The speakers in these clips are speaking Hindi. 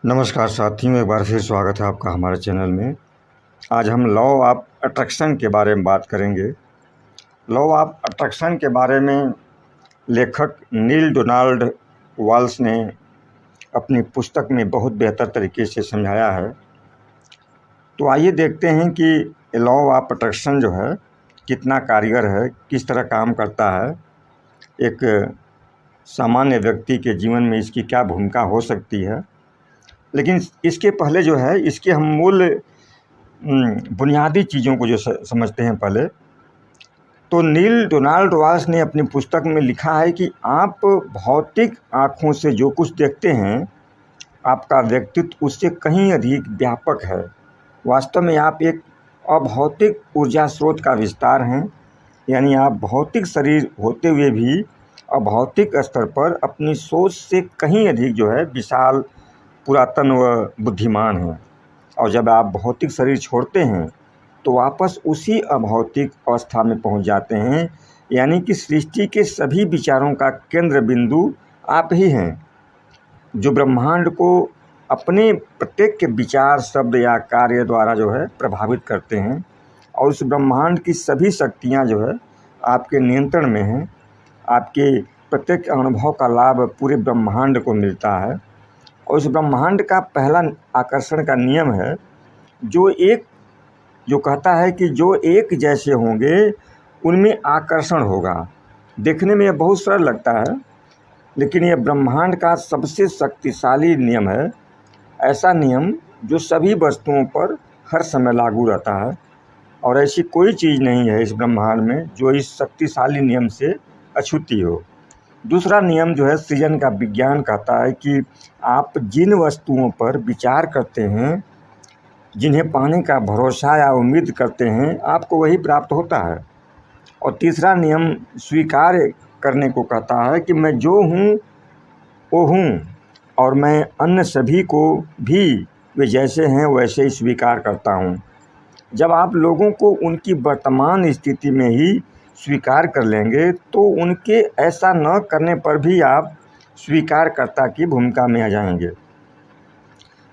नमस्कार साथियों, एक बार फिर स्वागत है आपका हमारे चैनल में। आज हम लॉ ऑफ अट्रैक्शन के बारे में बात करेंगे। लॉ ऑफ अट्रैक्शन के बारे में लेखक नील डोनाल्ड वाल्स ने अपनी पुस्तक में बहुत बेहतर तरीके से समझाया है। तो आइए देखते हैं कि लॉ ऑफ अट्रैक्शन जो है कितना कारगर है, किस तरह काम करता है, एक सामान्य व्यक्ति के जीवन में इसकी क्या भूमिका हो सकती है। लेकिन इसके पहले जो है इसके हम मूल बुनियादी चीज़ों को जो समझते हैं पहले, तो नील डोनाल्ड वाल्स ने अपनी पुस्तक में लिखा है कि आप भौतिक आँखों से जो कुछ देखते हैं, आपका व्यक्तित्व उससे कहीं अधिक व्यापक है। वास्तव में आप एक अभौतिक ऊर्जा स्रोत का विस्तार हैं, यानी आप भौतिक शरीर होते हुए भी अभौतिक स्तर पर अपनी सोच से कहीं अधिक जो है विशाल, पुरातन व बुद्धिमान हैं। और जब आप भौतिक शरीर छोड़ते हैं तो वापस उसी अभौतिक अवस्था में पहुंच जाते हैं, यानी कि सृष्टि के सभी विचारों का केंद्र बिंदु आप ही हैं, जो ब्रह्मांड को अपने प्रत्येक के विचार, शब्द या कार्य द्वारा जो है प्रभावित करते हैं। और उस ब्रह्मांड की सभी शक्तियां जो है आपके नियंत्रण में हैं। आपके प्रत्येक अनुभव का लाभ पूरे ब्रह्मांड को मिलता है। और उस ब्रह्मांड का पहला आकर्षण का नियम है, जो कहता है कि जो एक जैसे होंगे उनमें आकर्षण होगा। देखने में यह बहुत सरल लगता है, लेकिन यह ब्रह्मांड का सबसे शक्तिशाली नियम है। ऐसा नियम जो सभी वस्तुओं पर हर समय लागू रहता है, और ऐसी कोई चीज़ नहीं है इस ब्रह्मांड में जो इस शक्तिशाली नियम से अछूती हो। दूसरा नियम जो है सृजन का विज्ञान कहता है कि आप जिन वस्तुओं पर विचार करते हैं, जिन्हें पाने का भरोसा या उम्मीद करते हैं, आपको वही प्राप्त होता है। और तीसरा नियम स्वीकार करने को कहता है कि मैं जो हूँ वो हूँ, और मैं अन्य सभी को भी वे जैसे हैं वैसे ही स्वीकार करता हूँ। जब आप लोगों को उनकी वर्तमान स्थिति में ही स्वीकार कर लेंगे तो उनके ऐसा न करने पर भी आप स्वीकारकर्ता की भूमिका में आ जाएंगे।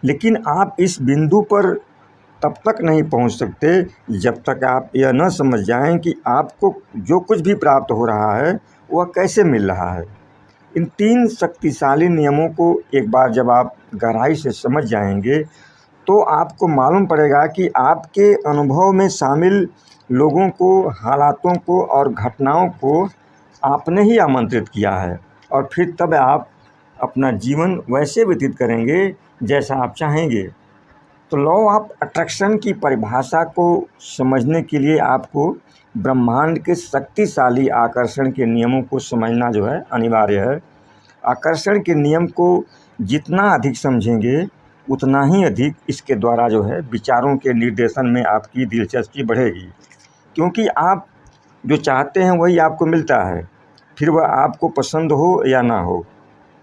लेकिन आप इस बिंदु पर तब तक नहीं पहुंच सकते जब तक आप यह न समझ जाएं कि आपको जो कुछ भी प्राप्त हो रहा है वह कैसे मिल रहा है। इन तीन शक्तिशाली नियमों को एक बार जब आप गहराई से समझ जाएंगे तो आपको मालूम पड़ेगा कि आपके अनुभव में शामिल लोगों को, हालातों को और घटनाओं को आपने ही आमंत्रित किया है, और फिर तब आप अपना जीवन वैसे व्यतीत करेंगे जैसा आप चाहेंगे। तो लॉ ऑफ अट्रैक्शन की परिभाषा को समझने के लिए आपको ब्रह्मांड के शक्तिशाली आकर्षण के नियमों को समझना जो है अनिवार्य है। आकर्षण के नियम को जितना अधिक समझेंगे उतना ही अधिक इसके द्वारा जो है विचारों के निर्देशन में आपकी दिलचस्पी बढ़ेगी, क्योंकि आप जो चाहते हैं वही आपको मिलता है, फिर वह आपको पसंद हो या ना हो।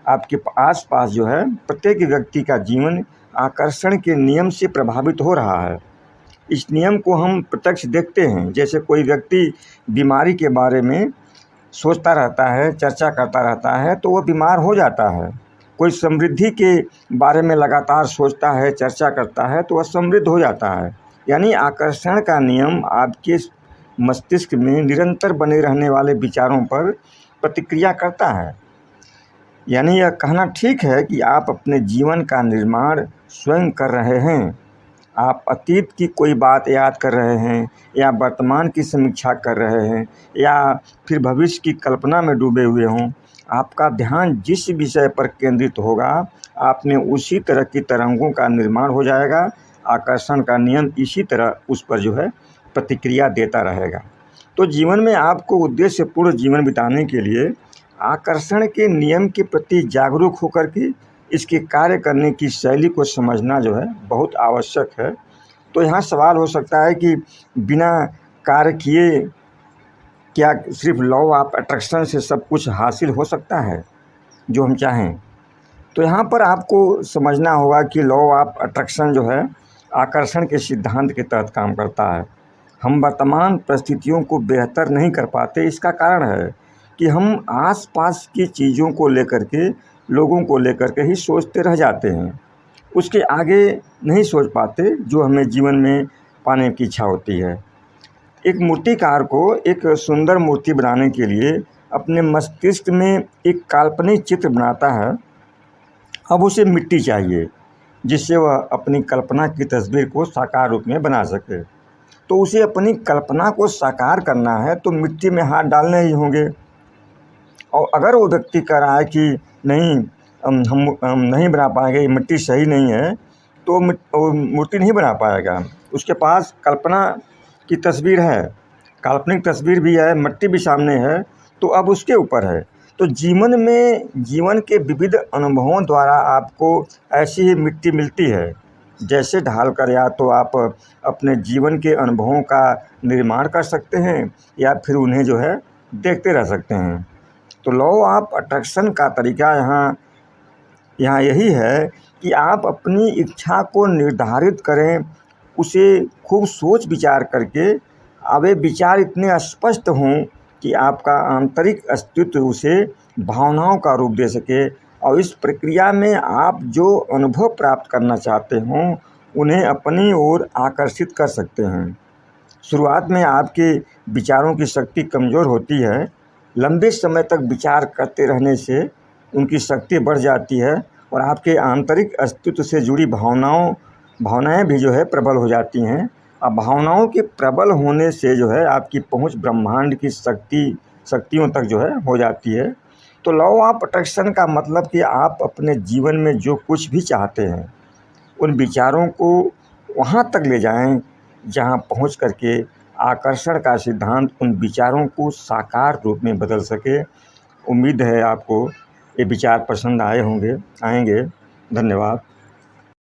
आपके आसपास जो है प्रत्येक व्यक्ति का जीवन आकर्षण के नियम से प्रभावित हो रहा है। इस नियम को हम प्रत्यक्ष देखते हैं। जैसे कोई व्यक्ति बीमारी के बारे में सोचता रहता है, चर्चा करता रहता है, तो वह बीमार हो जाता है। कोई समृद्धि के बारे में लगातार सोचता है, चर्चा करता है, तो वह समृद्ध हो जाता है। यानी आकर्षण का नियम आपके मस्तिष्क में निरंतर बने रहने वाले विचारों पर प्रतिक्रिया करता है। यानी यह कहना ठीक है कि आप अपने जीवन का निर्माण स्वयं कर रहे हैं। आप अतीत की कोई बात याद कर रहे हैं, या वर्तमान की समीक्षा कर रहे हैं, या फिर भविष्य की कल्पना में डूबे हुए हों। आपका ध्यान जिस विषय पर केंद्रित होगा, आप में उसी तरह की तरंगों का निर्माण हो जाएगा। आकर्षण का नियम इसी तरह उस पर जो है प्रतिक्रिया देता रहेगा। तो जीवन में आपको उद्देश्यपूर्ण जीवन बिताने के लिए आकर्षण के नियम के प्रति जागरूक होकर के इसके कार्य करने की शैली को समझना जो है बहुत आवश्यक है। तो यहाँ सवाल हो सकता है कि बिना कार्य किए क्या सिर्फ लॉ ऑफ अट्रैक्शन से सब कुछ हासिल हो सकता है जो हम चाहें? तो यहाँ पर आपको समझना होगा कि लॉ ऑफ अट्रैक्शन जो है आकर्षण के सिद्धांत के तहत काम करता है। हम वर्तमान परिस्थितियों को बेहतर नहीं कर पाते, इसका कारण है कि हम आसपास की चीज़ों को लेकर के, लोगों को लेकर के ही सोचते रह जाते हैं। उसके आगे नहीं सोच पाते जो हमें जीवन में पाने की इच्छा होती है। एक मूर्तिकार को एक सुंदर मूर्ति बनाने के लिए अपने मस्तिष्क में एक काल्पनिक चित्र बनाता है। अब उसे मिट्टी चाहिए जिससे वह अपनी कल्पना की तस्वीर को साकार रूप में बना सके। तो उसे अपनी कल्पना को साकार करना है तो मिट्टी में हाथ डालने ही होंगे। और अगर वो व्यक्ति कह रहा है कि नहीं, हम नहीं बना पाएंगे, ये मिट्टी सही नहीं है, तो वो मूर्ति नहीं बना पाएगा। उसके पास कल्पना की तस्वीर है, काल्पनिक तस्वीर भी है, मिट्टी भी सामने है, तो अब उसके ऊपर है। तो जीवन में जीवन के विविध अनुभवों द्वारा आपको ऐसी ही मिट्टी मिलती है जैसे ढाल कर या तो आप अपने जीवन के अनुभवों का निर्माण कर सकते हैं या फिर उन्हें जो है देखते रह सकते हैं। तो लॉ ऑफ अट्रैक्शन का तरीका यहाँ यही है कि आप अपनी इच्छा को निर्धारित करें, उसे खूब सोच विचार करके अब ये विचार इतने स्पष्ट हों कि आपका आंतरिक अस्तित्व उसे भावनाओं का रूप दे सके और इस प्रक्रिया में आप जो अनुभव प्राप्त करना चाहते हों उन्हें अपनी ओर आकर्षित कर सकते हैं। शुरुआत में आपके विचारों की शक्ति कमज़ोर होती है, लंबे समय तक विचार करते रहने से उनकी शक्ति बढ़ जाती है और आपके आंतरिक अस्तित्व से जुड़ी भावनाएं भी जो है प्रबल हो जाती हैं। अब भावनाओं के प्रबल होने से जो है आपकी पहुंच ब्रह्मांड की शक्तियों तक जो है हो जाती है। तो लॉ ऑफ अट्रैक्शन का मतलब कि आप अपने जीवन में जो कुछ भी चाहते हैं उन विचारों को वहाँ तक ले जाएं जहाँ पहुँच करके आकर्षण का सिद्धांत उन विचारों को साकार रूप में बदल सके। उम्मीद है आपको ये विचार पसंद आएंगे। धन्यवाद।